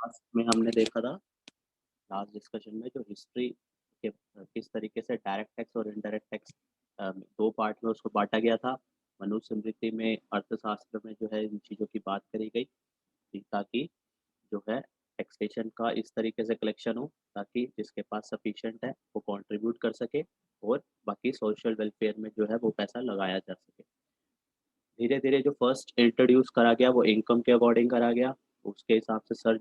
Last में हमने देखा था, लास्ट डिस्कशन में जो हिस्ट्री के किस तरीके से डायरेक्ट टैक्स और इनडायरेक्ट टैक्स दो पार्ट में उसको बांटा गया था। मनुष्य स्मृति में अर्थशास्त्र में जो है इन चीज़ों की बात करी गई थी, ताकि जो है टैक्सेशन का इस तरीके से कलेक्शन हो ताकि जिसके पास सफिशिएंट है वो कंट्रीब्यूट कर सके और बाकी सोशल वेलफेयर में जो है वो पैसा लगाया जा सके। धीरे धीरे जो फर्स्ट इंट्रोड्यूस करा गया वो इनकम के अकॉर्डिंग करा गया। उसके हिसाब से सर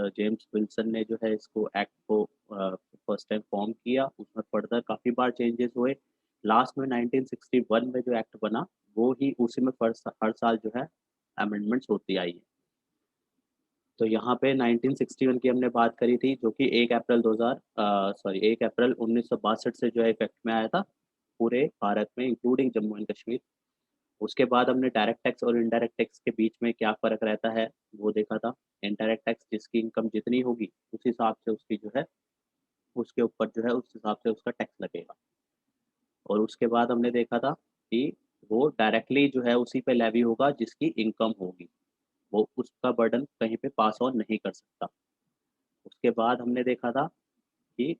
जेम्स विल्सन ने जो है इसको एक्ट को फर्स्ट टाइम फॉर्म किया। उसमें फर्दर काफ़ी बार चेंजेस हुए। लास्ट में 1961 में जो एक्ट बना वो ही उसी में हर साल जो है अमेंडमेंट्स होती आई है। तो यहाँ पे 1961 की हमने बात करी थी जो कि 1 अप्रैल 1962 से जो है इफेक्ट में आया था पूरे भारत में इंक्लूडिंग जम्मू एंड कश्मीर। उसके बाद हमने डायरेक्ट टैक्स और इनडायरेक्ट टैक्स के बीच में क्या फ़र्क रहता है वो देखा था। इनडायरेक्ट टैक्स जिसकी इनकम जितनी होगी उस हिसाब से उसकी जो है उसके ऊपर जो है उस हिसाब से उसका टैक्स लगेगा। और उसके बाद हमने देखा था कि वो डायरेक्टली जो है उसी पे लेवी होगा जिसकी इनकम होगी। वो उसका बर्डन कहीं पे पास ऑन नहीं कर सकता। उसके बाद हमने देखा था कि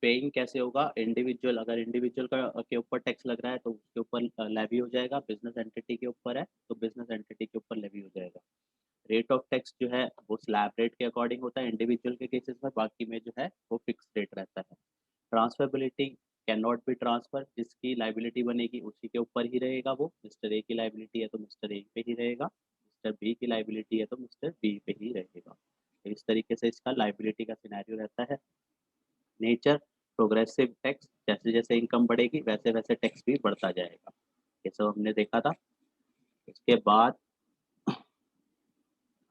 पेइंग कैसे होगा। इंडिविजुअल अगर इंडिविजुअल का के ऊपर टैक्स लग रहा है तो उसके ऊपर लेवी हो जाएगा। बिजनेस एंटिटी के ऊपर है तो बिजनेस एंटिटी के ऊपर लेवी हो जाएगा। रेट ऑफ टैक्स जो है वो स्लैब रेट के अकॉर्डिंग होता है इंडिविजुअल के केसेस में, बाकी में जो है वो फिक्स रेट रहता है। Transferability can not be transfer, जिसकी लाइबिलिटी बनेगी उसी के ऊपर ही रहेगा वो। मिस्टर ए की लाइबिलिटी है तो मिस्टर ए पे ही रहेगा, मिस्टर बी की लाइबिलिटी है तो मिस्टर बी पे ही रहेगा। तो इस तरीके से इसका लाइबिलिटी का सिनेरियो रहता है। नेचर प्रोग्रेसिव टैक्स, जैसे जैसे इनकम बढ़ेगी वैसे वैसे टैक्स भी बढ़ता जाएगा। ये सब हमने देखा था। उसके बाद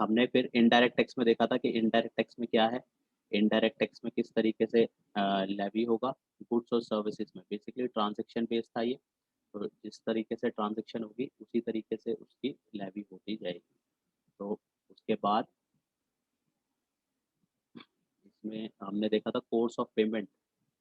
हमने फिर इनडायरेक्ट टैक्स में देखा था कि इनडायरेक्ट टैक्स में क्या है। इनडायरेक्ट टैक्स में किस तरीके से लेवी होगा गुड्स और सर्विसेज में। बेसिकली ट्रांजैक्शन बेस्ड था ये। तो जिस तरीके से ट्रांजैक्शन होगी उसी तरीके से उसकी लेवी होती जाएगी। तो उसके बाद इसमें हमने देखा था course of payment.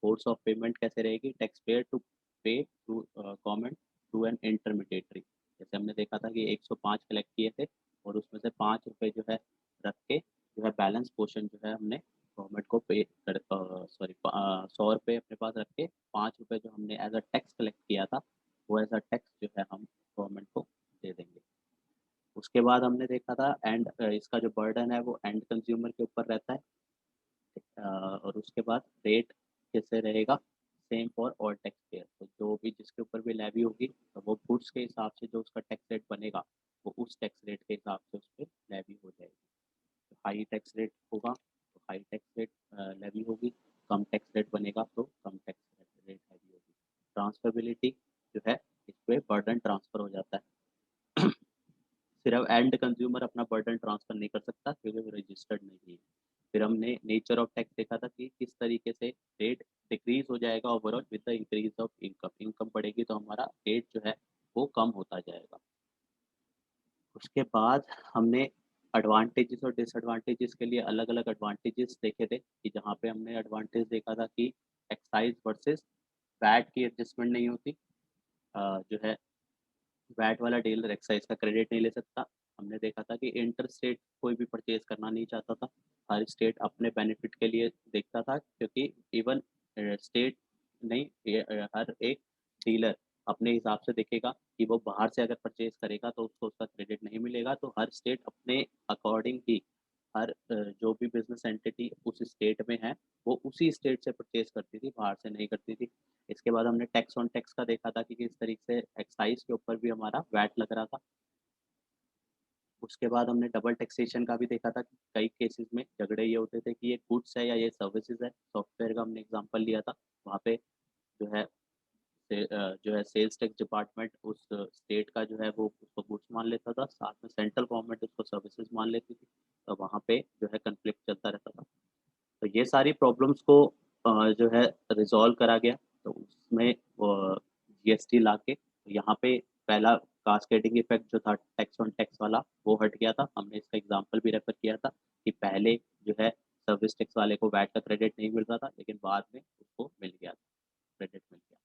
Course of payment कैसे रहेगी, tax payer to pay to government to an intermediary. जैसे हमने देखा था कि 105 कलेक्ट किए थे और उसमें से 5 रुपए जो है रख के जो है बैलेंस पोर्शन जो है हमने गवर्नमेंट को पे कर 100 रुपये अपने पास रख के 5 रुपए जो हमने एज अ टैक्स कलेक्ट किया था वो एज अ टैक्स जो है हम गवर्नमेंट को दे देंगे। उसके बाद हमने देखा था एंड इसका जो बर्डन है वो एंड कंज्यूमर के ऊपर रहता है। और उसके बाद रेट कैसे रहेगा, same for all tax payer. तो जो भी जिसके ऊपर भी लेवी होगी तो वो गुड्स के हिसाब से जो उसका टैक्स रेट बनेगा वो उस टैक्स रेट के हिसाब से उस पर लेवी हो जाएगी। तो हाई टैक्स रेट होगा तो हाई टैक्स रेट लेवी होगी। कम टैक्स रेट बनेगा तो कम टैक्स रेट लेवी होगी। ट्रांसफरेबिलिटी जो है इस पर बर्डन ट्रांसफर हो जाता है। सिर्फ एंड कंज्यूमर अपना बर्डन ट्रांसफर नहीं कर सकता क्योंकि वो रजिस्टर्ड नहीं है। फिर हमने नेचर ऑफ टैक्स देखा था कि किस तरीके से रेट डिक्रीज हो जाएगा overall with the increase of income. Income बढ़ेगी तो हमारा रेट जो है वो कम होता जाएगा। उसके बाद हमने एडवांटेजेस और डिसएडवांटेजेस के लिए अलग अलग एडवांटेजेस देखे थे कि जहाँ पे हमने एडवांटेज देखा था कि एक्साइज वर्सेस वैट की एडजस्टमेंट नहीं होती। जो है वैट वाला डीलर एक्साइज का क्रेडिट नहीं ले सकता। हमने देखा था कि इंटर स्टेट कोई भी परचेज करना नहीं चाहता था। हर स्टेट अपने बेनिफिट के लिए देखता था क्योंकि इवन स्टेट नहीं हर एक डीलर अपने हिसाब से देखेगा कि वो बाहर से अगर परचेज करेगा तो उसको उसका क्रेडिट नहीं मिलेगा। तो हर स्टेट अपने अकॉर्डिंग ही हर जो भी बिजनेस एंटिटी उस स्टेट में है वो उसी स्टेट से परचेज करती थी, बाहर से नहीं करती थी। इसके बाद हमने टैक्स ऑन टैक्स का देखा था कि किस तरीके से एक्साइज के ऊपर भी हमारा वैट लग रहा था। उसके बाद हमने डबल टैक्सेशन का भी देखा था कि कई केसेस में झगड़े ये होते थे कि ये गुड्स है या ये सर्विसेज है। सॉफ्टवेयर का हमने एग्जांपल लिया था। वहाँ पे जो है जो है सेल्स टैक्स डिपार्टमेंट उस स्टेट का जो है वो उसको गुड्स मान लेता था, साथ में सेंट्रल गवर्नमेंट उसको सर्विसेज मान लेती थी। तो वहाँ पे जो है कन्फ्लिक्ट चलता रहता था। तो ये सारी प्रॉब्लम्स को जो है रिजॉल्व करा गया। तो उसमें जीएसटी ला के यहाँ पे पहला कास्केडिंग इफेक्ट जो था टैक्स ऑन टैक्स वाला वो हट गया था। हमने इसका एग्जांपल भी रेफर किया था कि पहले जो है सर्विस टैक्स वाले को वैट का क्रेडिट नहीं मिल रहा था लेकिन बाद में उसको मिल गया था, क्रेडिट मिल गया था।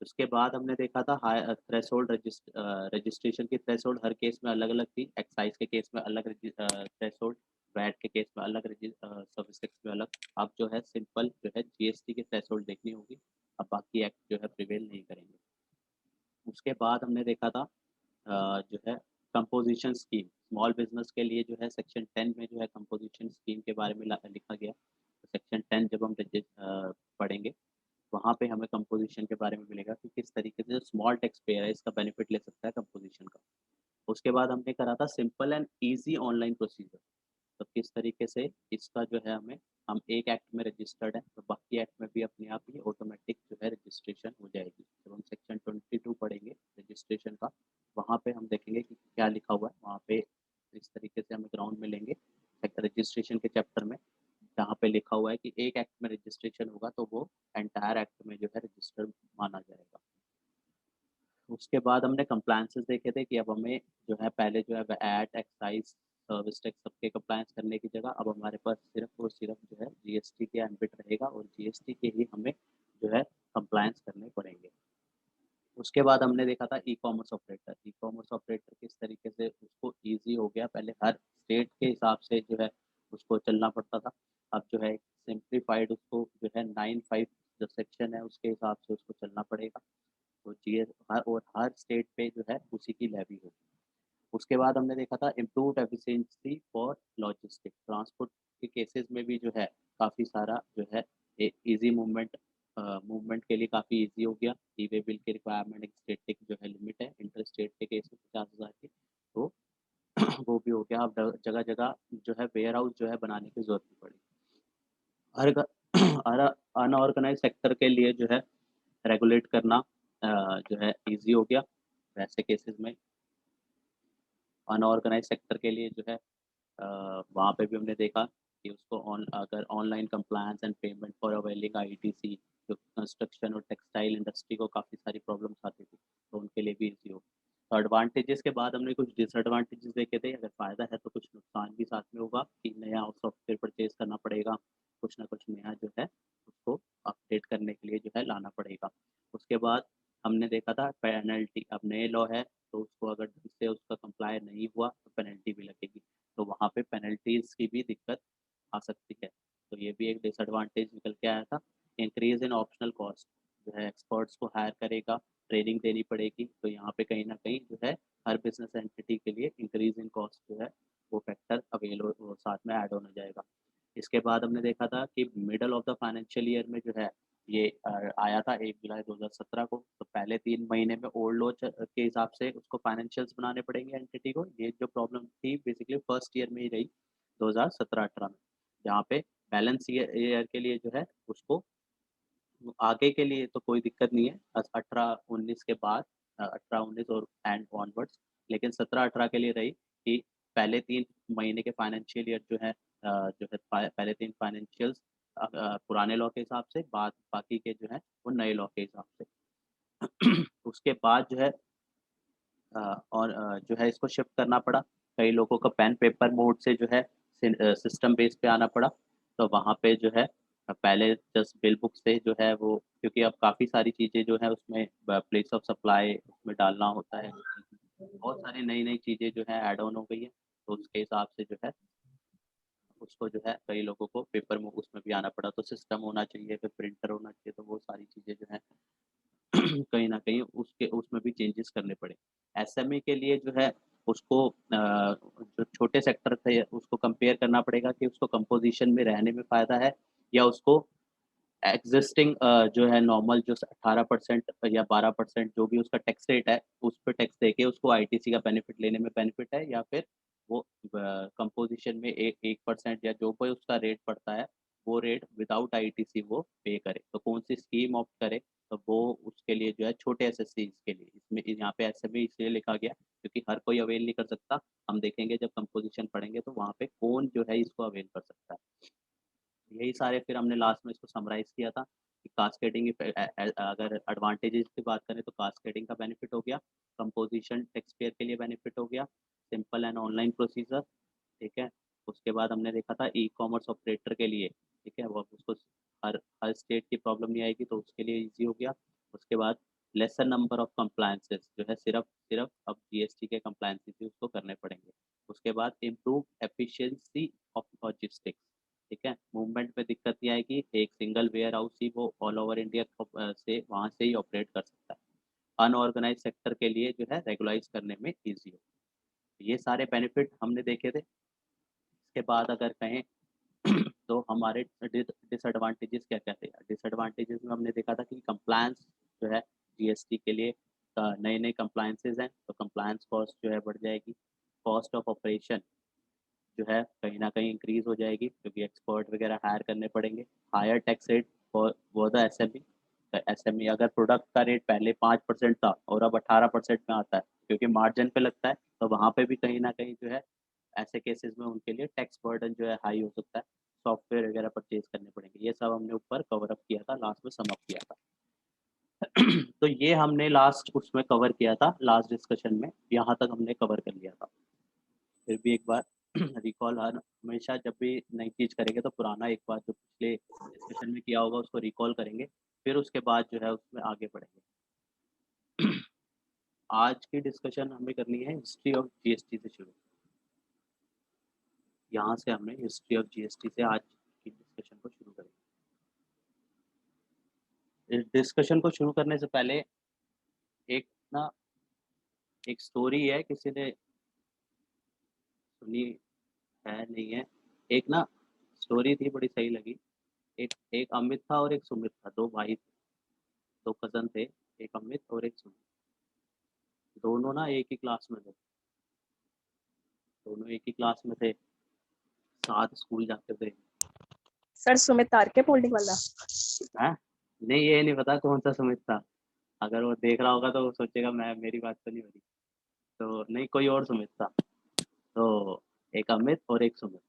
तो उसके बाद हमने देखा था थ्रेशोल्ड रजिस्ट्रेशन की थ्रेशोल्ड हर केस में अलग-अलग थी। एक्साइज़ के केस में अलग थ्रेशोल्ड, वैट के केस में अलग सर्विस टैक्स में अलग। अब जो है सिंपल जो है जीएसटी की थ्रेशोल्ड देखनी होगी। अब बाकी एक्ट जो है प्रिवेल नहीं करेंगे। उसके बाद हमने देखा था जो है कंपोज़िशन स्कीम, स्मॉल बिज़नेस के लिए जो है सेक्शन 10 में जो है कंपोज़िशन स्कीम के बारे में लिखा गया। तो सेक्शन 10 जब हम पढ़ेंगे, वहाँ पे हमें कंपोज़िशन के बारे में मिलेगा कि किस तरीके से जो स्मॉल टैक्स पेयर है, इसका बेनिफिट ले सकता है कंपोज़िशन का। उसके बाद हमने करा था simple and easy online procedure. तो किस तरीके से इसका जो है हम एक एक्ट में रजिस्टर्ड हैं, तो बाकी एक्ट में भी अपने आप ही ऑटोमेटिक जो है रजिस्ट्रेशन हो जाएगी। जब हम सेक्शन 22 पढ़ेंगे रजिस्ट्रेशन का, वहाँ पे हम देखेंगे कि क्या लिखा हुआ है, वहाँ पे इस तरीके से हमें ग्राउंड मिलेंगे रजिस्ट्रेशन के चैप्टर में, जहाँ पे लिखा हुआ है कि एक एक्ट में रजिस्ट्रेशन होगा तो वो एंटायर एक्ट में जो है रजिस्टर्ड माना जाएगा। उसके बाद हमने कंप्लायंसेस देखे थे कि अब हमें जो है पहले जो है वैट, एक्साइज़, सर्विस टैक्स सबके कंप्लायंस करने की जगह अब हमारे पास सिर्फ़ और सिर्फ़ जो है जीएसटी के एम्बिट रहेगा और जीएसटी के ही हमें जो है कंप्लायंस करने पड़ेंगे। उसके बाद हमने देखा था ई-कॉमर्स ऑपरेटर। ई-कॉमर्स ऑपरेटर किस तरीके से उसको ईज़ी हो गया, पहले हर स्टेट के हिसाब से जो है उसको चलना पड़ता था। अब जो है सिम्प्लीफाइड उसको जो है 9(5) जो सेक्शन है उसके हिसाब से उसको चलना पड़ेगा। तो हर स्टेट पे जो है उसी की लेवी होगी। उसके बाद हमने देखा था improved efficiency for logistic transport के केसेस में भी जो है काफ़ी सारा जो है इजी मूवमेंट के लिए काफ़ी इजी हो गया। ई वे बिल की रिक्वायरमेंट एक स्टेटिक जो है लिमिट है इंटर स्टेट के केस में 50,000 की, तो वो भी हो गया। अब जगह जगह जो है वेयर हाउस जो है बनाने की जरूरत नहीं पड़ी। हर अनऑर्गेनाइज सेक्टर के लिए जो है रेगुलेट करना जो है इजी हो गया। वैसे केसेस में अनऑर्गेनाइज सेक्टर के लिए जो है वहाँ पे भी हमने देखा कि उसको अगर online compliance and payment for availing ITC, जो कंस्ट्रक्शन और टेक्सटाइल इंडस्ट्री को काफ़ी सारी प्रॉब्लम्स आती थी, तो उनके लिए भी ईज़ी हो। तो एडवांटेजेस के बाद हमने कुछ डिसएडवांटेजेस देखे थे, अगर फ़ायदा है तो कुछ नुकसान भी साथ में होगा कि नया सॉफ्टवेयर परचेज़ करना पड़ेगा, कुछ ना कुछ नया जो है उसको अपडेट करने के लिए जो है लाना पड़ेगा। उसके बाद हमने देखा था पेनल्टी, अब नए लॉ है तो उसको अगर ढंग से उसका कंप्लाई नहीं हुआ तो पेनल्टी भी लगेगी। तो वहाँ पे पेनल्टीज़ की भी दिक्कत आ सकती है। तो ये भी एक डिसएडवांटेज निकल के आया था। इंक्रीज़ इन ऑप्शनल कॉस्ट, जो है एक्सपर्ट्स को हायर करेगा, ट्रेनिंग देनी पड़ेगी, तो यहाँ पे कहीं न कहीं जो है हर बिज़नेस एंटिटी के लिए इंक्रीज़ इन कॉस्ट जो है वो फैक्टर वो साथ में ऐड होना जाएगा। इसके बाद हमने देखा था कि middle of the financial year में जो है ये आया था 1 जुलाई 2017 को, तो पहले 3 महीने में ओल्ड लॉ के हिसाब से उसको फाइनेंशियल्स बनाने पड़ेंगे एंटिटी को। ये जो प्रॉब्लम थी बेसिकली फर्स्ट ईयर में ही रही 2017-18 में, जहाँ पे बैलेंस ईयर के लिए जो है उसको आगे के लिए तो कोई दिक्कत नहीं है 18-19 के बाद 18-19 और एंड ऑनवर्ड्स, लेकिन 17-18 के लिए रही कि पहले 3 महीने के फाइनेंशियल ईयर जो है जो है पहले 3 फाइनेंशियल्स पुराने लॉ के हिसाब से, बाद बाकी के जो है वो नए लॉ के हिसाब से। उसके बाद जो है और जो है इसको शिफ्ट करना पड़ा। कई लोगों को पेन पेपर मोड से जो है सिस्टम बेस पे आना पड़ा। तो वहाँ पे जो है पहले जस्ट बिल बुक से जो है वो, क्योंकि अब काफ़ी सारी चीज़ें जो है उसमें प्लेस ऑफ सप्लाई उसमें डालना होता है। बहुत सारी नई-नई चीज़ें जो है ऐड ऑन हो गई है। तो उसके हिसाब से जो है उसको जो है कई लोगों को पेपर में उसमें भी आना पड़ा। तो सिस्टम होना चाहिए, फिर प्रिंटर होना चाहिए, तो वो सारी चीज़ें जो हैं कहीं न कहीं उसके उसमें भी चेंजेस करने पड़े। एसएमई के लिए जो है उसको जो छोटे सेक्टर थे उसको कंपेयर करना पड़ेगा कि उसको कंपोज़िशन में रहने में फ़ायदा है या उसको एक्जिस्टिंग जो है नॉर्मल जो 18% या 12% जो भी उसका टैक्स रेट है, उस पे टैक्स देके उसको आईटीसी का बेनिफिट लेने में बेनिफिट है, या फिर वो कंपोज़िशन में 1% या जो कोई उसका रेट पड़ता है, वो रेट विदाउट आईटीसी वो पे करे। तो कौन-सी स्कीम ऑप्ट करे, तो वो उसके लिए जो है छोटे एसएससीज़ के लिए, इसमें यहाँ पे एसएमई इसलिए लिखा गया क्योंकि हर कोई अवेल नहीं कर सकता। हम देखेंगे जब कंपोज़िशन पढ़ेंगे तो वहाँ पे कौन जो है इसको अवेल कर सकता है। यही सारे फिर हमने लास्ट में इसको समराइज़ किया था कि कास्केडिंग अगर एडवांटेजेस की बात करें तो कास्केडिंग का बेनिफिट हो गया, कंपोज़िशन टैक्स पेयर के लिए बेनिफिट हो गया, सिंपल एंड ऑनलाइन प्रोसीजर, ठीक है? उसके बाद हमने देखा था ई-कॉमर्स ऑपरेटर के लिए, ठीक है? वो उसको हर हर स्टेट की प्रॉब्लम नहीं आएगी तो उसके लिए ईज़ी हो गया। उसके बाद लेसर नंबर ऑफ कंप्लायंसेस जो है सिर्फ सिर्फ अब जीएसटी के कंप्लायंसेस ही उसको करने पड़ेंगे। उसके बाद इम्प्रूव एफिशिएंसी ऑफ लॉजिस्टिक्स, ठीक है? मूवमेंट में दिक्कत ये आएगी, एक सिंगल वेयर हाउस ही वो ऑल ओवर इंडिया से वहाँ से ही ऑपरेट कर सकता है। अनऑर्गेनाइज्ड सेक्टर के लिए जो है रेगुलाइज़ करने में ईज़ी हो। ये सारे बेनिफिट हमने देखे थे। इसके बाद अगर कहें तो हमारे डिसएडवांटेजेस क्या-क्या थे? डिसएडवांटेजेस में हमने देखा था कि कंप्लायंस जो है जीएसटी के लिए नए-नए कंप्लायंसेस हैं, तो कंप्लायंस कॉस्ट जो है बढ़ जाएगी। कॉस्ट ऑफ ऑपरेशन जो है कहीं न कहीं इंक्रीज़ हो जाएगी क्योंकि एक्सपर्ट वगैरह हायर करने पड़ेंगे। Higher tax rate for the SME. SME अगर प्रोडक्ट का रेट पहले 5% था और अब 18% में आता है क्योंकि मार्जिन पे लगता है, तो वहाँ पे भी कहीं न कहीं जो है ऐसे केसेज़ में उनके लिए टैक्स बर्डन जो है हाई हो सकता है। सॉफ्टवेयर वगैरह परचेज़ करने पड़ेंगे। ये सब हमने ऊपर कवर अप किया था, लास्ट में सम अप किया था। तो ये हमने लास्ट उसमें कवर किया था, लास्ट डिस्कशन में, यहाँ तक हमने कवर कर लिया था। फिर भी एक बार रिकॉल हर हमेशा जब भी नई चीज़ करेंगे तो पुराना एक बार जो पिछले डिस्कशन में किया होगा उसको रिकॉल करेंगे, फिर उसके बाद जो है उसमें आगे बढ़ेंगे। आज की डिस्कशन हमें करनी है हिस्ट्री ऑफ जीएसटी से शुरू। यहाँ से हमें हिस्ट्री ऑफ जीएसटी से आज की डिस्कशन को शुरू करेंगे। इस डिस्कशन को शुरू करने से पहले एक ना एक स्टोरी है, किसी ने सुनी है, नहीं है? एक ना स्टोरी थी, बड़ी सही लगी। एक एक अमित था और एक सुमित था, 2 भाई थे, 2 कज़न थे, एक अमित और एक सुमित। दोनों ना एक ही क्लास में थे, दोनों एक ही क्लास में थे, साथ स्कूल जाते थे। सर सुमित आरके होल्डिंग वाला। हैं? नहीं, ये नहीं पता कौन-सा सुमित था। अगर वो देख रहा होगा तो वो सोचेगा मैं मेरी बात तो नहीं हो रही। तो नहीं, कोई और सुमित था। तो एक अमित और एक सुमित,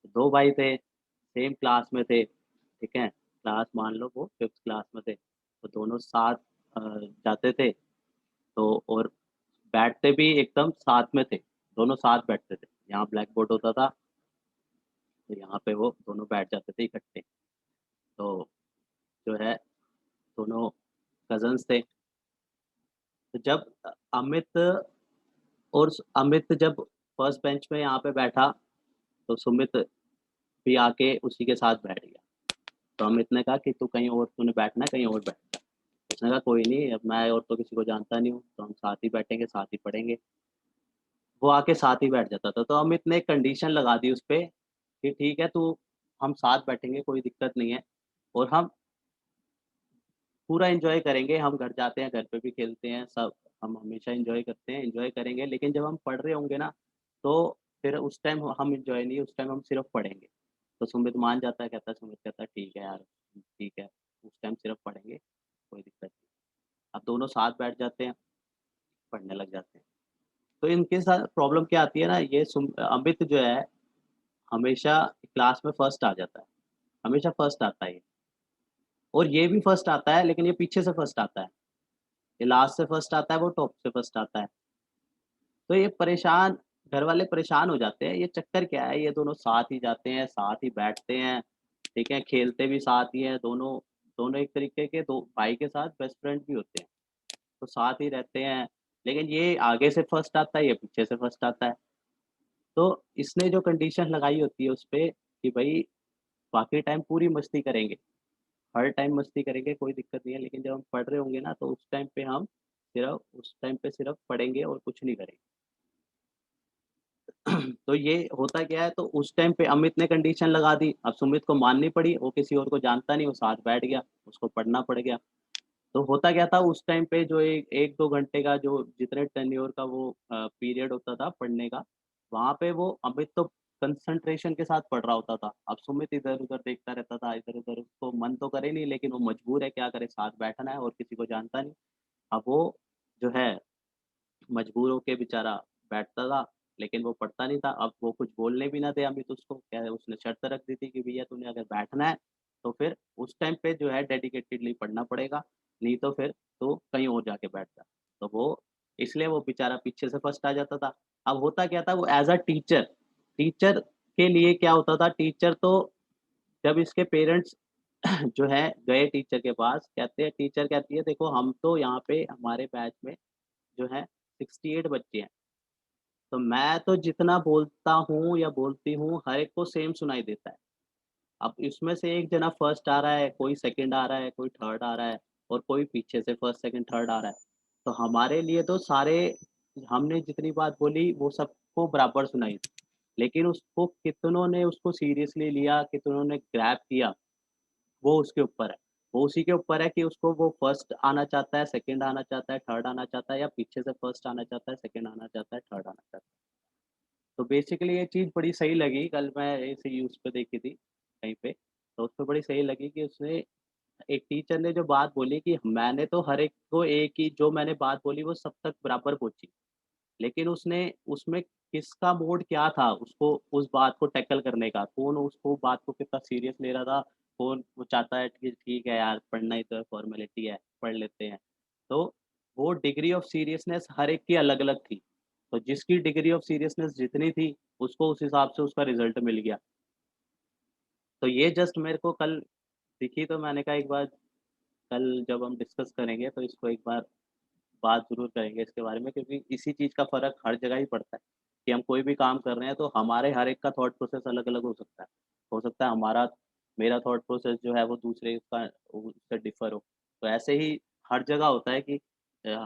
2 भाई थे, सेम क्लास में थे, ठीक है? क्लास मान लो वो 5th क्लास में थे, तो दोनों साथ जाते थे, तो और बैठते भी एकदम साथ में थे, दोनों साथ बैठते थे। यहाँ ब्लैक बोर्ड होता था, तो यहाँ पे वो दोनों बैठ जाते थे इकट्ठे। तो जो है दोनों कज़िन्स थे। तो जब अमित अमित जब फर्स्ट बेंच में यहाँ पे बैठा, तो सुमित भी आके उसी के साथ बैठ गया। तो अमित ने कहा कि तू कहीं और तूने बैठना है, कहीं और बैठ जा। उसने कहा कोई नहीं, अब मैं और तो किसी को जानता नहीं हूँ, तो हम साथ ही बैठेंगे, साथ ही पढ़ेंगे। वो आके साथ ही बैठ जाता था। तो अमित ने एक कंडीशन लगा दी उसपे कि ठीक है, तू हम साथ बैठेंगे, कोई दिक्कत नहीं है और हम पूरा एन्जॉय करेंगे। हम घर जाते हैं, घर पे भी खेलते हैं सब, हम हमेशा एन्जॉय करते हैं, एन्जॉय करेंगे, लेकिन जब हम पढ़ रहे होंगे ना, तो फिर उस टाइम हम एन्जॉय नहीं, उस टाइम हम सिर्फ़ पढ़ेंगे। तो सुमित मान जाता है, कहता है सुमित कहता है ठीक है यार, ठीक है, उस टाइम सिर्फ़ पढ़ेंगे, कोई दिक्कत नहीं। अब दोनों साथ बैठ जाते हैं, पढ़ने लग जाते हैं। तो इनके साथ प्रॉब्लम क्या आती है ना, ये अमित जो है हमेशा क्लास में फर्स्ट आ जाता है, हमेशा फर्स्ट आता है ये, और ये भी फर्स्ट आता है, लेकिन ये पीछे से फर्स्ट आता है। ये लास्ट से फर्स्ट आता है, वो टॉप से फर्स्ट आता है। तो ये परेशान, घर वाले परेशान हो जाते हैं, ये चक्कर क्या है, ये दोनों साथ ही जाते हैं, साथ ही बैठते हैं, ठीक है? खेलते भी साथ ही हैं, दोनों दोनों एक तरीके के 2 भाई के साथ बेस्ट फ्रेंड भी होते हैं, तो साथ ही रहते हैं। लेकिन ये आगे से फर्स्ट आता है, ये पीछे से फर्स्ट आता है। तो इसने जो कंडीशन लगाई होती है उसपे कि भई बाकी टाइम पूरी मस्ती करेंगे, हर टाइम मस्ती करेंगे, कोई दिक्कत नहीं है, लेकिन जब हम पढ़ रहे होंगे ना, तो उस टाइम पे सिर्फ़ पढ़ेंगे और कुछ नहीं करेंगे। तो ये होता क्या है, तो उस टाइम पे अमित ने कंडीशन लगा दी, अब सुमित को माननी पड़ी, वो किसी और को जानता नहीं, वो साथ बैठ गया, उसको पढ़ना पड़ गया। तो होता क्या था उस टाइम पे, जो 1-2 घंटे का जो जितने टेन्योर का वो पीरियड होता था पढ़ने का, वहाँ पे वो अमित तो कंसंट्रेशन के साथ पढ़ रहा होता था। अब सुमित इधर-उधर देखता रहता था, इधर-उधर, उसको मन तो करे नहीं, लेकिन वो मजबूर है, क्या करे, साथ बैठना है और किसी को जानता नहीं। अब वो जो है मजबूर होके बेचारा बैठता था, लेकिन वो पढ़ता नहीं था। अब वो कुछ बोलने भी ना दे अमित उसको, क्या है, उसने शर्त रख दी थी कि भैया तूने अगर बैठना है, तो फिर उस टाइम पे जो है डेडिकेटेडली पढ़ना पड़ेगा, नहीं तो फिर तू कहीं और जाके बैठ जा। तो वो इसलिए वो बेचारा पीछे से फर्स्ट आ जाता था। अब होता क्या था, वो एज़ अ टीचर टीचर के लिए क्या होता था, टीचर तो जब इसके पेरेंट्स जो है गए टीचर के पास, कहते हैं टीचर कहती है देखो हम तो यहाँ पे हमारे बैच में जो है 68 बच्चे हैं, तो मैं तो जितना बोलता हूँ या बोलती हूँ हर एक को सेम सुनाई देता है। अब इसमें से एक जना फर्स्ट आ रहा है, कोई सेकंड आ रहा है, कोई थर्ड आ रहा है और कोई पीछे से फर्स्ट, सेकंड, थर्ड आ रहा है। तो हमारे लिए तो सारे हमने जितनी बात बोली वो सबको बराबर सुनाई दी। लेकिन उसको कितनों ने उसको सीरियसली लिया, कितनों ने ग्रैब किया, वो उसके ऊपर है। वो उसी के ऊपर है कि उसको वो फर्स्ट आना चाहता है, सेकंड आना चाहता है, थर्ड आना चाहता है या पीछे से फर्स्ट आना चाहता है, सेकंड आना चाहता है, थर्ड आना चाहता है। तो बेसिकली ये चीज़ बड़ी सही लगी, कल मैं ऐसे ही उस पे देखी थी कहीं पे, तो उसपे बड़ी सही लगी कि उसने एक टीचर ने जो बात बोली कि मैंने तो हर एक को एक ही जो मैंने बात बोली वो सब तक बराबर पहुँची। लेकिन उसने उसमें किसका मोड क्या था उसको उस बात को टैकल करने का, कौन उसको बात को कितना सीरियस ले रहा था, कौन वो चाहता है कि ठीक है यार पढ़ना ही तो है, फॉर्मेलिटी है, पढ़ लेते हैं। तो वो डिग्री ऑफ सीरियसनेस हर एक की अलग-अलग थी। तो जिसकी डिग्री ऑफ सीरियसनेस जितनी थी, उसको उस हिसाब से उसका रिज़ल्ट मिल गया। तो ये जस्ट मेरे को कल दिखी तो मैंने कहा एक बार कल जब हम डिस्कस करेंगे तो इसको एक बार बात ज़रूर करेंगे इसके बारे में क्योंकि इसी चीज़ का फ़र्क हर जगह ही पड़ता है, कि हम कोई भी काम कर रहे हैं तो हमारे हर एक का थॉट प्रोसेस अलग-अलग हो सकता है। हो सकता है मेरा थॉट प्रोसेस जो है वो दूसरे का उससे डिफ़र हो। तो ऐसे ही हर जगह होता है कि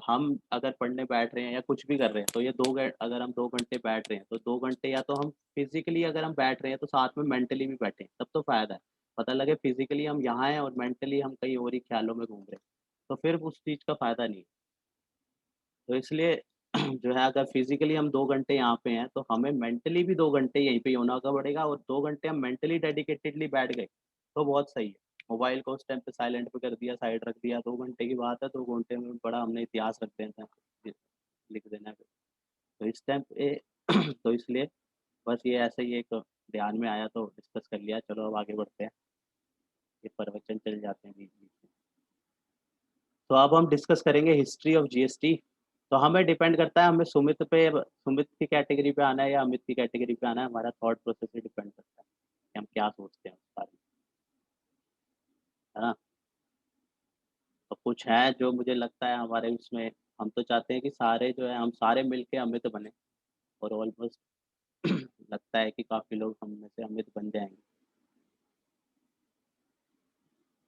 हम अगर पढ़ने बैठ रहे हैं या कुछ भी कर रहे हैं तो ये 2 अगर हम 2 घंटे बैठ रहे हैं, तो 2 घंटे या तो हम फ़िज़िकली अगर हम बैठ रहे हैं तो साथ में मेंटली भी बैठें, तब तो फ़ायदा है। पता लगे फ़िज़िकली हम यहाँ हैं और मेंटली हम कहीं और ही ख़्यालों में घूम रहे हैं, तो फिर उस चीज़ का फ़ायदा नहीं है। तो इसलिए जो है अगर फ़िज़िकली हम 2 घंटे यहाँ पे हैं, तो हमें मेंटली भी 2 घंटे यहीं पे ही होना का पड़ेगा और 2 घंटे हम मेंटली डेडिकेटेडली बैठ गए, तो बहुत सही है। मोबाइल को उस टाइम पे साइलेंट पे कर दिया, साइड रख दिया, 2 घंटे की बात है, 2 घंटे में बड़ा हमने इतिहास रख देना है, लिख देना है फिर। तो इस टाइम पे तो इसलिए बस ये ऐसे ही एक ध्यान में आया तो डिस्कस कर लिया, चलो अब आगे बढ़ते हैं। ये प्रवचन चल जाते हैं बीच-बीच में। तो अब हम डिस्कस करेंगे हिस्ट्री ऑफ जीएसटी। तो हमें डिपेंड करता है हमें सुमित की कैटेगरी पे आना है या अमित की कैटेगरी पे आना है, हमारा थॉट प्रोसेस पे डिपेंड करता है कि हम क्या सोचते हैं उस बारे में, है ना? तो कुछ हैं जो मुझे लगता है हमारे उसमें हम तो चाहते हैं कि सारे जो है हम सारे मिलके अमित बने और ऑलमोस्ट लगता है कि काफ़ी लोग हम में से अमित बन जाएँगे।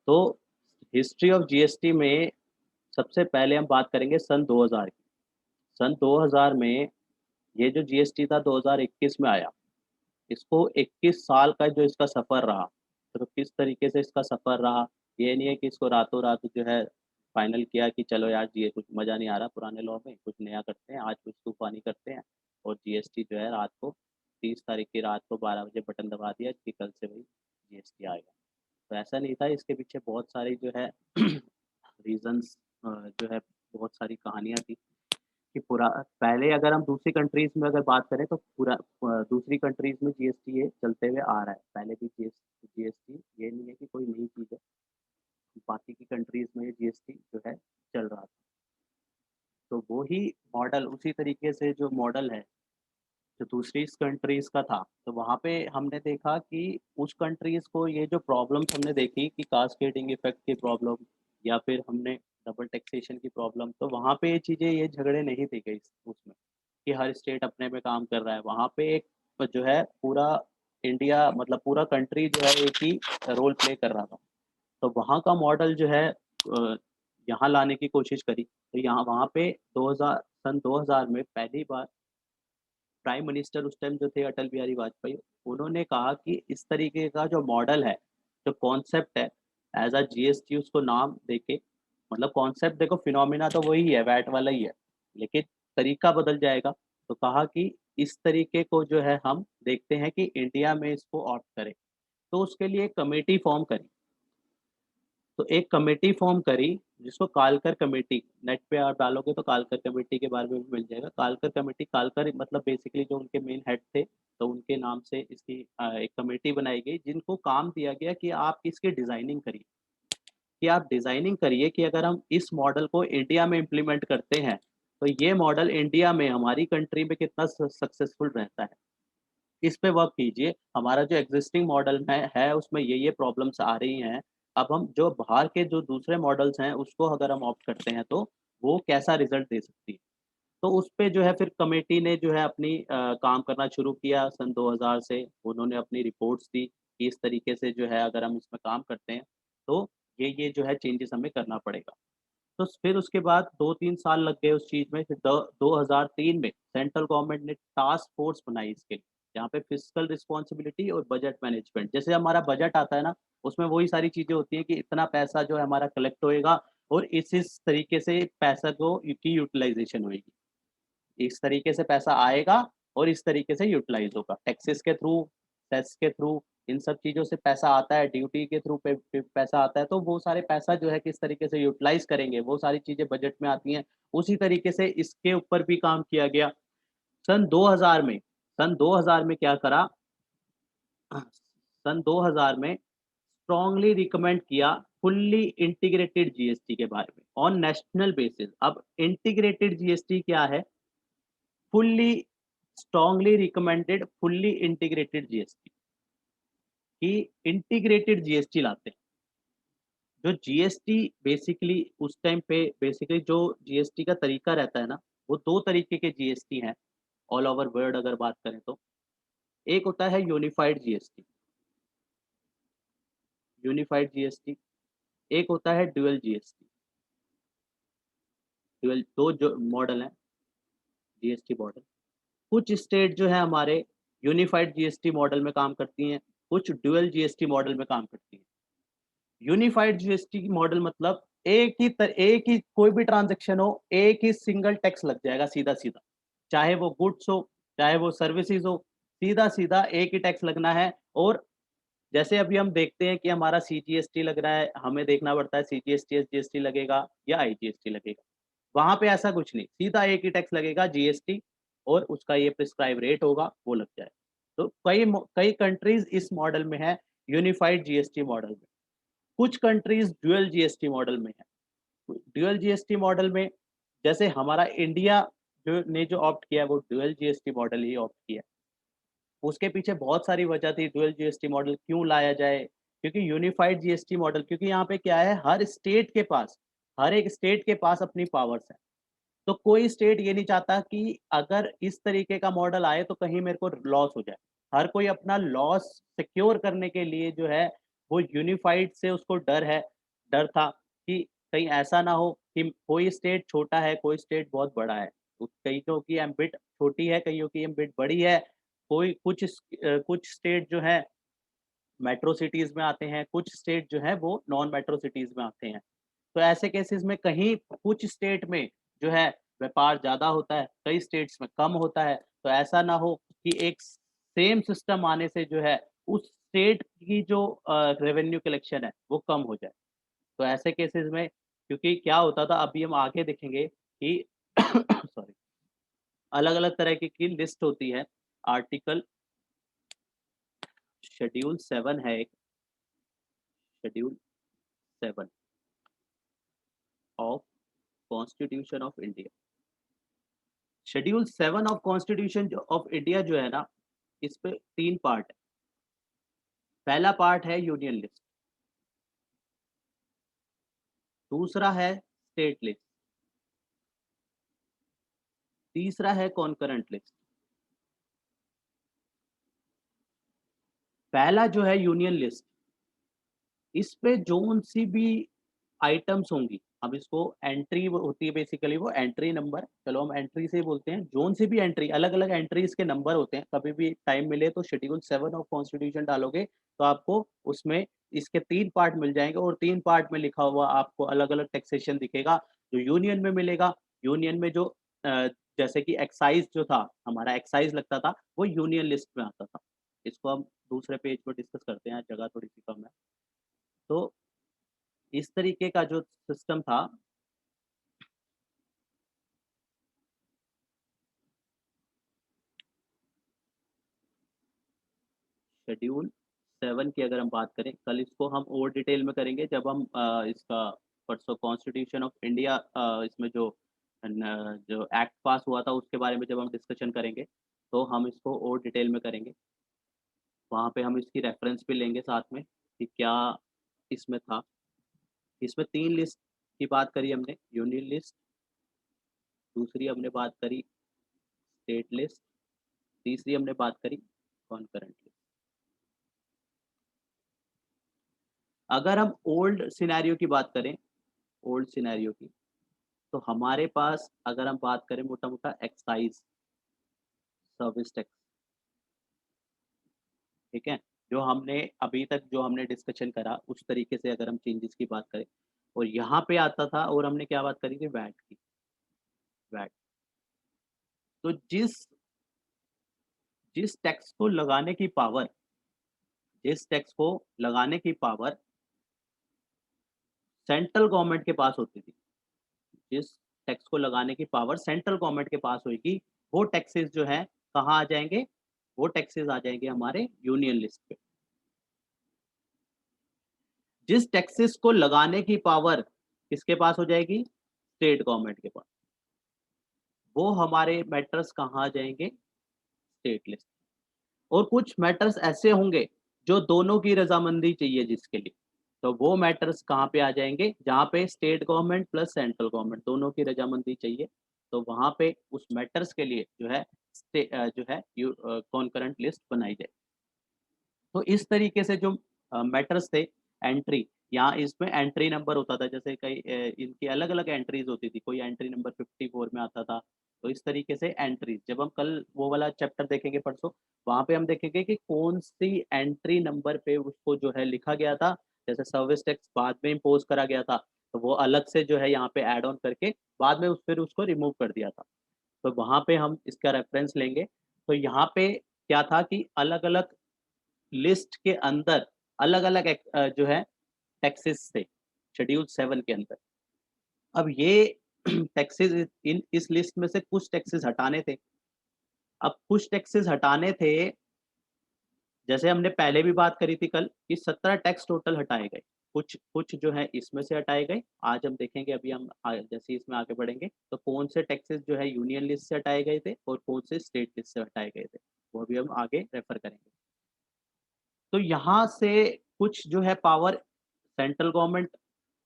तो हिस्ट्री ऑफ जीएसटी में सबसे पहले हम बात करेंगे सन 2000 की। सन 2000 में ये जो जीएसटी था 2021 में आया। इसको 21 साल का जो इसका सफ़र रहा, तो किस तरीके से इसका सफ़र रहा, ये नहीं है कि इसको रातों-रात जो है फाइनल किया कि चलो यार ये कुछ मज़ा नहीं आ रहा पुराने लॉ में, कुछ नया करते हैं, आज कुछ तूफ़ानी करते हैं और जीएसटी जो है रात को 30 तारीख की रात को 12 बजे बटन दबा दिया कि कल से भाई जीएसटी आएगा। तो ऐसा नहीं था, इसके पीछे बहुत सारी जो है रीज़न्स जो है बहुत सारी कहानियाँ थी। कि पूरा पहले अगर हम दूसरी कंट्रीज़ में अगर बात करें तो दूसरी कंट्रीज़ में जीएसटी ये चलते हुए आ रहा है। पहले भी जीएसटी ये नहीं है कि कोई नई चीज़ है। बाकी की कंट्रीज़ में ये जीएसटी जो है चल रहा था। तो वो ही मॉडल उसी तरीके से जो मॉडल है, जो दूसरी कंट्रीज़ का था, तो वहाँ पे हमने देखा कि उस कंट्रीज़ को ये जो प्रॉब्लम्स हमने देखी कि कास्केडिंग इफ़ेक्ट की प्रॉब्लम या फिर हमने डबल टैक्सेशन की प्रॉब्लम, तो वहाँ पे ये चीज़ें ये झगड़े नहीं थे कहीं उसमें। कि हर स्टेट अपने में काम कर रहा है। वहाँ पे एक जो है पूरा इंडिया मतलब पूरा कंट्री जो है एक ही रोल प्ले कर रहा था। तो वहाँ का मॉडल जो है यहाँ लाने की कोशिश करी। तो यहाँ वहाँ पे 2000 सन 2000 में पहली बार प्राइम मिनिस्टर उस टाइम जो थे अटल बिहारी वाजपेयी, उन्होंने कहा कि इस तरीके का जो मॉडल है, जो कॉन्सेप्ट है, एज़ अ जीएसटी उसको नाम देके मतलब कॉन्सेप्ट देखो फिनोमिना तो वही है, वैट वाला ही है, लेकिन तरीका बदल जाएगा। तो कहा कि इस तरीके को जो है हम देखते हैं कि इंडिया में इसको ऑप्ट करें। तो उसके लिए एक कमेटी फॉर्म करी। तो एक कमेटी फ़ॉर्म करी जिसको कालकर कमेटी नेट पे आप डालोगे तो कालकर कमेटी के बारे में भी मिल जाएगा। कालकर कमेटी कालकर मतलब बेसिकली जो उनके मेन हेड थे, तो उनके नाम से इसकी एक कमेटी बनाई गई जिनको काम दिया गया कि आप इसकी डिज़ाइनिंग करिए। कि आप डिज़ाइनिंग करिए कि अगर हम इस मॉडल को इंडिया में इम्प्लीमेंट करते हैं, तो ये मॉडल इंडिया में हमारी कंट्री में कितना सक्सेसफुल रहता है। इस पे वर्क कीजिए। हमारा जो एक्सिस्टिंग मॉडल है उसमें ये प्रॉब्लम्स आ रही हैं। अब हम जो बाहर के जो दूसरे मॉडल्स हैं उसको अगर हम ऑप्ट करते हैं तो वो कैसा रिजल्ट दे सकती है। तो उस पे जो है फिर कमेटी ने जो है अपनी काम करना शुरू किया सन 2000 से। उन्होंने अपनी रिपोर्ट्स दी कि इस तरीके से जो है अगर हम इसमें काम करते हैं तो ये जो है चेंजेस हमें करना पड़ेगा। तो फिर उसके बाद 2-3 साल लग गए उस चीज़ में, फिर द 2003 में सेंट्रल गवर्नमेंट ने टास्क फोर्स बनाई इसके लिए, जहाँ पे फिस्कल रिस्पॉन्सिबिलिटी और बजट मैनेजमेंट, जैसे हमारा बजट आता है ना, उसमें वही सारी चीज़ें होती हैं कि इतना पैसा जो है हमारा कलेक्ट होएगा और इस तरीके से पैसा को की यूटिलाइज़ेशन होएगी। इस तरीके से पैसा आएगा और इस तरीके से यूटिलाइज़ होगा। टैक्सेस के थ्रू, सेस के थ्रू, इन सब चीज़ों से पैसा आता है, ड्यूटी के थ्रू पे पैसा आता है, तो वो सारे पैसा जो है किस तरीके से यूटिलाइज़ करेंगे, वो सारी चीज़ें बजट में आती हैं। उसी तरीके से इसके ऊपर भी काम किया गया। सन 2000 में सन 2000 में क्या करा, सन 2000 में स्ट्रांगली रिकमेंड किया फुल्ली इंटीग्रेटेड जीएसटी के बारे में ऑन नेशनल बेसिस। अब इंटीग्रेटेड जीएसटी क्या है? Fully strongly recommended fully integrated GST, कि इंटीग्रेटेड जीएसटी लाते हैं। जो जीएसटी बेसिकली उस टाइम पे बेसिकली जो जीएसटी का तरीका रहता है ना, वो 2 तरीके के जीएसटी हैं ऑल ओवर वर्ल्ड अगर बात करें तो। एक होता है यूनिफाइड जीएसटी, एक होता है ड्यूअल जीएसटी। ड्यूअल 2 जो मॉडल हैं जीएसटी मॉडल। कुछ स्टेट जो है हमारे यूनिफाइड जीएसटी मॉडल में काम करती हैं, कुछ ड्यूअल जीएसटी मॉडल में काम करती हैं। यूनिफाइड जीएसटी मॉडल मतलब एक ही कोई भी ट्रांज़ैक्शन हो, एक ही सिंगल टैक्स लग जाएगा सीधा-सीधा। चाहे वो गुड्स हो, चाहे वो सर्विसेज़ हो, सीधा-सीधा एक ही टैक्स लगना है। और जैसे अभी हम देखते हैं कि हमारा सीजीएसटी लग रहा है, हमें देखना पड़ता है सीजीएसटी, एसजीएसटी लगेगा या आईजीएसटी लगेगा। वहाँ पे ऐसा कुछ नहीं, सीधा एक ही टैक्स लगेगा जीएसटी और उसका ये प्रिस्क्राइब रेट होगा, वो लग जाएगा। तो कई कंट्रीज़ इस मॉडल में है, यूनिफाइड जीएसटी मॉडल में। कुछ कंट्रीज़ ड्यूअल जीएसटी मॉडल में है। ड्यूअल जीएसटी मॉडल में जैसे हमारा इंडिया जो ऑप्ट किया है वो ड्यूअल जीएसटी मॉडल ही ऑप्ट किया है। उसके पीछे बहुत सारी वजह थी ड्यूअल जीएसटी मॉडल क्यों लाया जाए, क्योंकि यूनिफाइड जीएसटी मॉडल, क्योंकि यहाँ पे क्या है, हर एक स्टेट के पास अपनी पावर्स हैं। तो कोई स्टेट ये नहीं चाहता कि अगर इस तरीके का मॉडल आए तो कहीं मेरे को लॉस हो जाए। हर कोई अपना लॉस सिक्योर करने के लिए जो है वो यूनिफाइड से उसको डर था कि कहीं ऐसा ना हो कि कोई स्टेट छोटा है, कोई स्टेट बहुत बड़ा है। कईयों की एम्बिट छोटी है, कईयों की एम्बिट बड़ी है। कुछ स्टेट जो है मेट्रो सिटीज़ में आते हैं, कुछ स्टेट जो है वो नॉन मेट्रो सिटीज़ में आते हैं। तो ऐसे केसेस में कहीं कुछ स्टेट में जो है व्यापार ज़्यादा होता है, कई स्टेट्स में कम होता है। तो ऐसा ना हो कि एक सेम सिस्टम आने से जो है उस स्टेट की जो रेवेन्यू कलेक्शन है वो कम हो जाए। तो ऐसे केसेस में क्योंकि क्या होता था अभी हम आगे देखेंगे कि सॉरी, अलग-अलग तरह की लिस्ट होती है। आर्टिकल शेड्यूल 7 है एक, schedule 7 of constitution of India. Schedule 7 of constitution of India जो है ना, इस पे 3 पार्ट है। पहला पार्ट है यूनियन लिस्ट, दूसरा है स्टेट लिस्ट, तीसरा है कॉन्करेंट लिस्ट। पहला जो है यूनियन लिस्ट, इस पे जोन-सी भी आइटम्स होंगी, अब इसको एंट्री वो होती है बेसिकली वो एंट्री नंबर, चलो हम एंट्री से ही बोलते हैं, जोन से भी एंट्री, अलग-अलग एंट्रीज़ के नंबर होते हैं, कभी भी टाइम मिले तो शेड्यूल 7 ऑफ कॉन्स्टिट्यूशन डालोगे, तो आपको उसमें इसके 3 पार्ट मिल जाएँगे और 3 पार्ट में लिखा हुआ आपको अलग-अलग टैक्सेशन दिखेगा, जो यूनियन में मिलेगा, यूनियन में जो अ, जैसे कि एक्साइज़ जो था, हमारा एक्साइज़ लगता था, वो यूनियन लिस्ट में आता था। इसको हम दूसरे पेज पर डिस्कस करते हैं, जगह थोड़ी-सी कम है। तो इस तरीके का जो सिस्टम था, शेड्यूल 7 की अगर हम बात करें, कल इसको हम और डिटेल में करेंगे जब हम इसका परसों कॉन्स्टिट्यूशन ऑफ इंडिया इसमें जो एक्ट पास हुआ था उसके बारे में जब हम डिस्कशन करेंगे, तो हम इसको और डिटेल में करेंगे। वहाँ पे हम इसकी रेफ़रेंस भी लेंगे साथ में कि क्या इसमें था, इसमें 3 लिस्ट की बात करी हमने, यूनियन लिस्ट, दूसरी हमने बात करी स्टेट लिस्ट, तीसरी हमने बात करी कॉन्करेंट लिस्ट। अगर हम ओल्ड सिनेरियो की बात करें, ओल्ड सिनेरियो की, तो हमारे पास अगर हम बात करें मोटा-मोटा एक्साइज़, सर्विस टैक्स, ठीक है? जो हमने अभी तक जो हमने डिस्कशन करा उस तरीके से अगर हम चेंजेस की बात करें, और यहाँ पे आता था और हमने क्या बात करी थी, वैट की, वैट। तो जिस जिस टैक्स को लगाने की पावर, जिस टैक्स को लगाने की पावर सेंट्रल गवर्नमेंट के पास होती थी, जिस टैक्स को लगाने की पावर सेंट्रल गवर्नमेंट के पास होगी, वो टैक्सेस जो है कहाँ आ जाएँगे? वो टैक्सेस आ जाएँगे हमारे यूनियन लिस्ट पे। जिस टैक्सेस को लगाने की पावर किसके पास हो जाएगी? स्टेट गवर्नमेंट के पास। वो हमारे मैटर्स कहाँ आ जाएँगे? State list. और कुछ मैटर्स ऐसे होंगे जो दोनों की रज़ामंदी चाहिए जिसके लिए, तो वो मैटर्स कहाँ पे आ जाएँगे? जहाँ पे state government plus central government दोनों की रज़ामंदी चाहिए, तो वहाँ पे उस मैटर्स के लिए जो है जो है कॉन्करेंट लिस्ट बनाई जाए। तो इस तरीके से जो मैटर्स थे, एंट्री, यहाँ इसमें एंट्री नंबर होता था, जैसे कई इनकी अलग-अलग एंट्रीज़ होती थी, कोई एंट्री नंबर 54 में आता था, तो इस तरीके से एंट्रीज़, जब हम कल वो वाला चैप्टर देखेंगे परसों, वहाँ पे हम देखेंगे कि कौन-सी एंट्री नंबर पे उसको जो है लिखा गया था, जैसे सर्विस टैक्स बाद में इम्पोज़ करा गया था, तो वो अलग से जो है यहाँ पे ऐड ऑन करके बाद में फिर उसको रिमूव कर दिया था। तो वहाँ पे हम इसका रेफ़रेंस लेंगे, तो यहाँ पे क्या था कि अलग-अलग लिस्ट के अंदर अलग-अलग जो है टैक्सेस थे, शेड्यूल 7 के अंदर। अब ये टैक्सेस इन इस लिस्ट में से कुछ टैक्सेस हटाने थे। अब कुछ टैक्सेस हटाने थे, जैसे हमने पहले भी बात करी थी कल कि 17 टैक्स टोटल हटाए गए। कुछ कुछ जो है इसमें से हटाए गए। आज हम देखेंगे, अभी हम जैसे ही इसमें आगे बढ़ेंगे, तो कौन से टैक्सेस जो है यूनियन लिस्ट से हटाए गए थे और कौन से स्टेट लिस्ट से हटाए गए थे, वो अभी हम आगे रेफर करेंगे। तो यहाँ से कुछ जो है पावर सेंट्रल गवर्नमेंट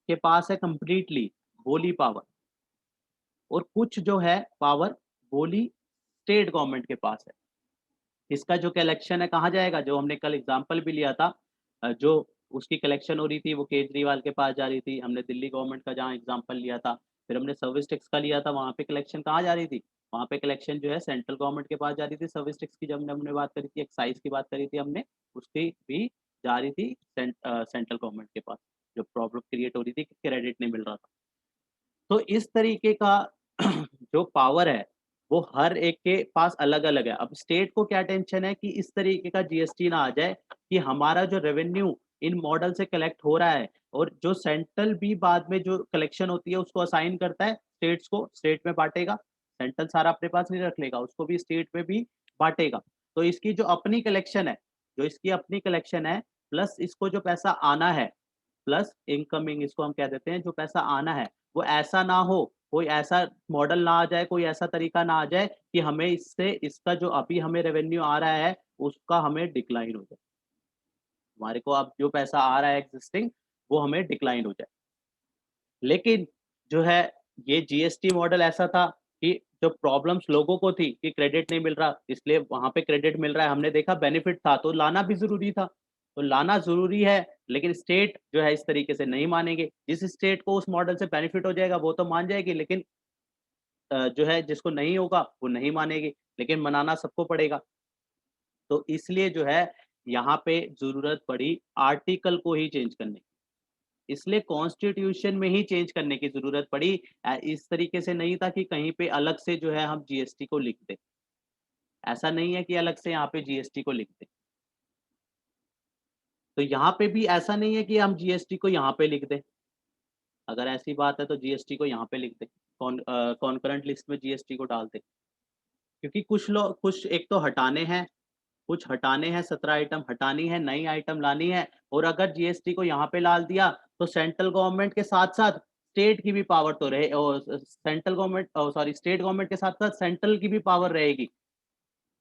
के पास है कंप्लीटली, बोली पावर, और कुछ जो है पावर बोली स्टेट गवर्नमेंट के पास है। इसका जो कलेक्शन है कहाँ जाएगा? जो हमने कल एग्ज़ाम्पल भी लिया था, जो उसकी कलेक्शन हो रही थी वो केजरीवाल के पास जा रही थी। हमने दिल्ली गवर्नमेंट का जहाँ एग्ज़ाम्पल लिया था, फिर हमने सर्विस टैक्स का लिया था, वहाँ पे कलेक्शन कहाँ जा रही थी? वहाँ पे कलेक्शन जो है सेंट्रल गवर्नमेंट के पास जा रही थी। सर्विस टैक्स की जब हमने बात करी थी, एक्साइज़ की बात करी थी हमने, उसकी भी जा रही थी सेंट्रल गवर्नमेंट के पास, जो प्रॉब्लम क्रिएट हो रही थी कि क्रेडिट नहीं मिल रहा था। तो इस तरीके का जो पावर है, वो हर एक के पास अलग-अलग है। अब स्टेट को क्या टेंशन है कि इस तरीके का जीएसटी ना आ जाए कि हमारा जो रेवेन्यू इन मॉडल से कलेक्ट हो रहा है, और जो सेंट्रल भी बाद में जो कलेक्शन होती है उसको असाइन करता है स्टेट्स को, स्टेट में बाँटेगा। सेंट्रल सारा अपने पास नहीं रख लेगा, उसको भी स्टेट में भी बाँटेगा। तो इसकी जो अपनी कलेक्शन है, जो इसकी अपनी कलेक्शन है, प्लस इसको जो पैसा आना है, प्लस इनकमिंग इसको हम कह देते हैं, जो पैसा आना है, वो ऐसा ना हो, कोई ऐसा मॉडल ना आ जाए, कोई ऐसा तरीका ना आ जाए कि हमें इससे इसका जो अभी हमें रेवेन्यू आ रहा है, उसका हमें डिक्लाइन हो जाए। हमारे को अब जो पैसा आ रहा है एक्जिस्टिंग, वो हमें डिक्लाइन हो जाए। लेकिन जो है ये जीएसटी मॉडल ऐसा था कि जो प्रॉब्लम्स लोगों को थी कि क्रेडिट नहीं मिल रहा, इसलिए वहाँ पे क्रेडिट मिल रहा है, हमने देखा बेनिफिट था, तो लाना भी ज़रूरी था। तो लाना ज़रूरी है, लेकिन स्टेट जो है इस तरीके से नहीं मानेंगे। जिस स्टेट को उस मॉडल से बेनिफिट हो जाएगा, वो तो मान जाएगी, लेकिन जो है जिसको नहीं होगा, वो नहीं मानेगी, लेकिन मनाना सबको पड़ेगा। तो इसलिए जो है यहाँ पे ज़रूरत पड़ी आर्टिकल को ही चेंज करने की। इसलिए कॉन्स्टिट्यूशन में ही चेंज करने की ज़रूरत पड़ी। इस तरीके से नहीं था कि कहीं पे अलग से जो है हम जीएसटी को लिख दें। ऐसा नहीं है कि अलग से यहाँ पे जीएसटी को लिख दें। तो यहाँ पे भी ऐसा नहीं है कि हम जीएसटी को यहाँ पे लिख दें। अगर ऐसी बात है तो जीएसटी को यहाँ पे लिख दें। कॉन्करेंट लिस्ट में जीएसटी को डाल दें। क्योंकि कुछ एक तो हटाने हैं, कुछ हटाने हैं, 17 आइटम हटानी है, नई आइटम लानी है, और अगर जीएसटी को यहाँ पे डाल दिया, तो सेंट्रल गवर्नमेंट के साथ-साथ स्टेट की भी पावर तो रहे, और central government sorry state government के साथ-साथ सेंट्रल की भी पावर रहेगी।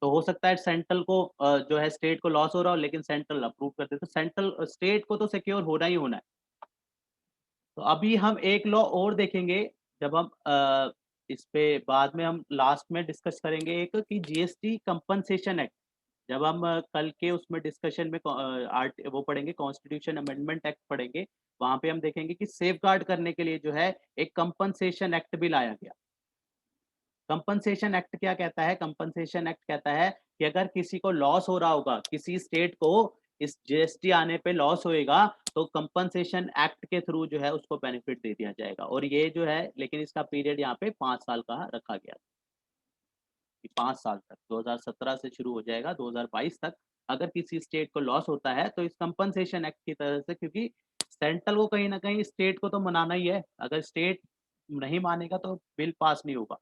तो हो सकता है सेंट्रल को जो है स्टेट को लॉस हो रहा हो लेकिन सेंट्रल अप्रूव कर दे, तो सेंट्रल स्टेट को तो सिक्योर होना ही होना है। तो अभी हम एक लॉ और देखेंगे, जब हम इस पे बाद में हम लास्ट में डिस्कस करेंगे एक कि जीएसटी कंपनसेशन एक्ट। जब हम कल के उसमें डिस्कशन में आर्ट वो पढ़ेंगे, कॉन्स्टिट्यूशन अमेंडमेंट एक्ट पढ़ेंगे, वहाँ पे हम देखेंगे कि सेफगार्ड करने के लिए जो है एक कंपनसेशन एक्ट भी लाया गया। कंपनसेशन एक्ट क्या कहता है? कंपनसेशन एक्ट कहता है कि अगर किसी को लॉस हो रहा होगा, किसी स्टेट को इस जीएसटी आने पे लॉस होएगा, तो कंपनसेशन एक्ट के थ्रू जो है उसको बेनिफिट दे दिया जाएगा। और ये जो है, लेकिन इसका पीरियड यहाँ पे 5 साल का रखा गया कि 5 साल तक, 2017 से शुरू हो जाएगा 2022 तक। अगर किसी स्टेट को लॉस होता है तो इस कंपनसेशन एक्ट की तरह से, क्योंकि सेंट्रल को कहीं न कहीं स्टेट को तो मनाना ही है। अगर स्टेट नहीं मानेगा तो बिल पास नहीं होगा।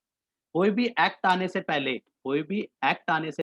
कोई भी एक्ट आने से पहले, कोई भी एक्ट आने से